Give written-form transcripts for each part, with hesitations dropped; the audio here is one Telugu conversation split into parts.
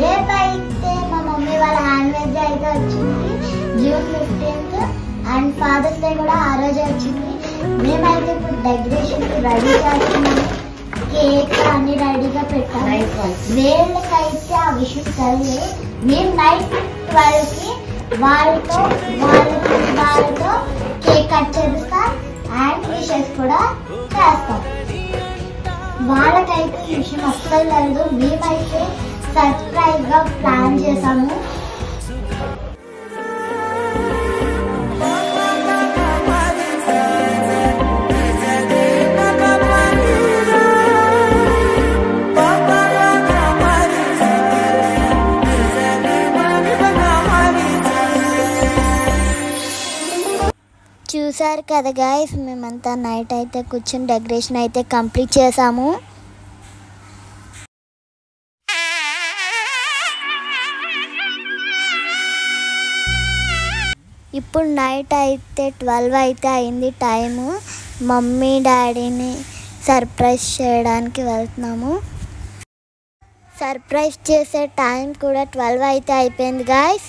రేపైతే మా మమ్మీ వాళ్ళ యానివర్సరీ అయితే వచ్చింది June 15th and fathers day కూడా ఆ రోజే వచ్చింది. మేమైతే ఇప్పుడు డెకరేషన్ కి రెడీ చేస్తున్నాము. కేక్ అన్ని రెడీగా పెట్టాము. వీళ్ళకైతే ఆ విషయం తెలియదు. మేము నైట్ 12 కి వాళ్ళతో కేక్ కట్ చేస్తాం అండ్ విషెస్ కూడా చేస్తాం. వాళ్ళకైతే ఈ విషయం అస్సలు లేదు. మేమైతే సర్ప్రైజ్ గా ప్లాన్ చేసాము. చూసారు కదా గైస్, మేమంతా నైట్ అయితే కూర్చొని డెకరేషన్ అయితే కంప్లీట్ చేసాము. ఇప్పుడు నైట్ అయితే 12 అయితే అయింది టైము. మమ్మీ డాడీని సర్ప్రైజ్ చేయడానికి వెళ్తున్నాము. సర్ప్రైజ్ చేసే టైం కూడా 12 అయితే అయిపోయింది గైస్.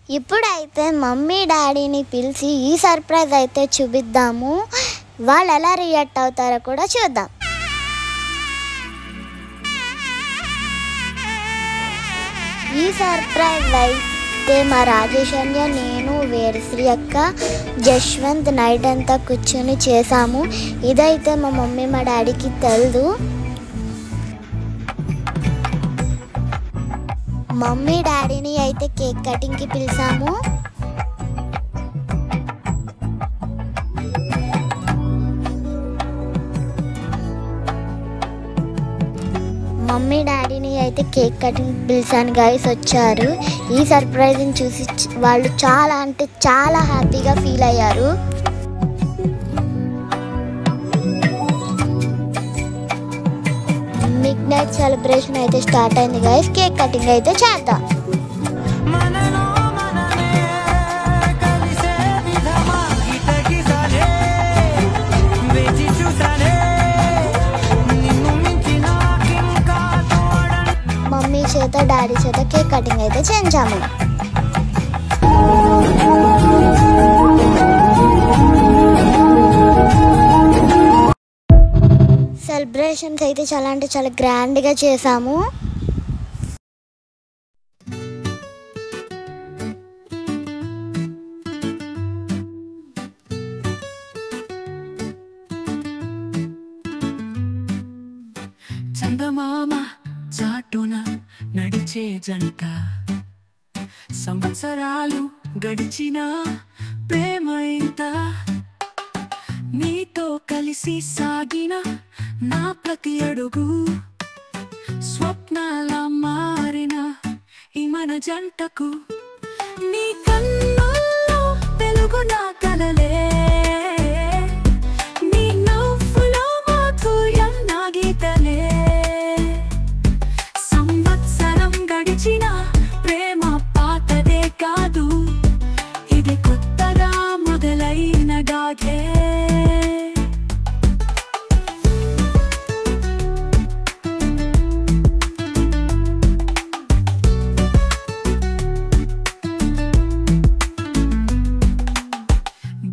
ఇప్పుడైతే మమ్మీ డాడీని పిలిచి ఈ సర్ప్రైజ్ అయితే చూపిద్దాము. వాళ్ళు ఎలా రియాక్ట్ అవుతారో కూడా చూద్దాం. ఈ సర్ప్రైజ్ అయితే మా రాజేషన్య, నేను, వేరశ్రీ అక్క, జశ్వంత్ నైట్ అంతా కూర్చొని చేసాము. ఇదైతే మా మమ్మీ మా డాడీకి తెలియదు. మమ్మీ డాడీని అయితే కేక్ కటింగ్కి పిలిచాము. మమ్మీ డాడీని అయితే కేక్ కటింగ్ పిలిచాను గైస్, వచ్చారు. ఈ సర్ప్రైజ్ని చూసి వాళ్ళు చాలా అంటే చాలా హ్యాపీగా ఫీల్ అయ్యారు. మిడ్ నైట్ సెలబ్రేషన్ అయితే స్టార్ట్ అయింది గైస్. కేక్ కటింగ్ అయితే చేద్దాం. మమ్మీ చేత డాడీ చేత కేక్ కటింగ్ అయితే చేయించాము. సెలబ్రేషన్స్ అయితే చాలా అంటే చాలా గ్రాండ్గా చేసాము. చందమామ చాటున నడిచే జంట, సంవత్సరాలు గడిచిన ప్రేమ ఇంత, నీతో కలిసి సాగిన నా ప్రతి అడుగు స్వప్నాల మారిన ఈ మన జంటకు, నీ కన్నుల్లో వెలుగు నా కలలే, నీ నవ్వులో మాధుర్యం నా గీతలే, సంవత్సరం గడిచిన ప్రేమ పాతదే కాదు, ఇది కొత్తగా మొదలైన గాథే.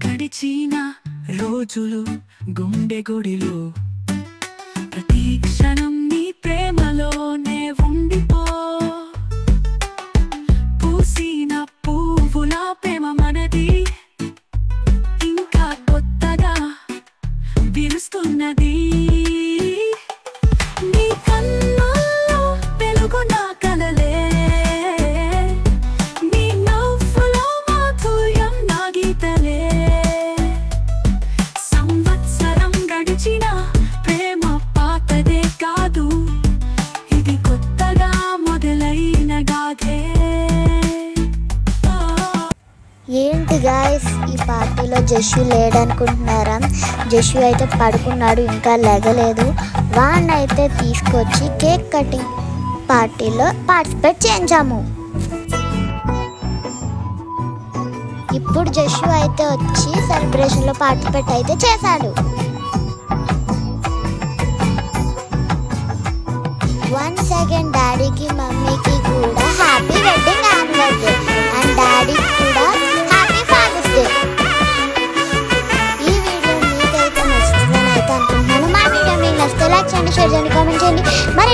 గడిచిన రోజులు గుండె గుడిలో, ప్రతి క్షణం నీ ప్రేమలోనే ఉండిపో, పూసిన పువ్వుల ప్రేమ మనది, ఇంకా కొత్తగా విరుస్తున్నది, నీ కన్నుల్లో వెలుగు నా కలలే, నీ నవ్వులో మాధుర్యం నా గీతలే, సంవత్సరం గడిచిన ప్రేమ పాతదే కాదు, ఇది కొత్తగా మొదలైన గాథే. ఏంటి గాయస్, ఈ పార్టీలో జస్సు లేడనుకుంటున్నారా? జస్సు అయితే పడుకున్నాడు, ఇంకా లెగలేదు. వాడిని అయితే తీసుకొచ్చి కేక్ కటింగ్ పార్టీలో పార్టిసిపేట్ చేయించాము. ఇప్పుడు జస్సు అయితే వచ్చి సెలబ్రేషన్లో పార్టిసిపేట్ అయితే చేశాడు. వన్స్ అగైన్ డాడీకి మమ్మీకి కూడా హ్యాపీ వెడ్డింగ్ యానివర్సరీ అండ్ డాడీకి కూడా హ్యాపీ ఫాదర్స్ డే. ఈ వీడియో మీకైతే నచ్చుతుందని అయితే అనుకుంటున్నాను. మా వీడియో మీకు నచ్చితే లైక్ చేయండి, షేర్ చేయండి, కామెంట్ చేయండి. మరి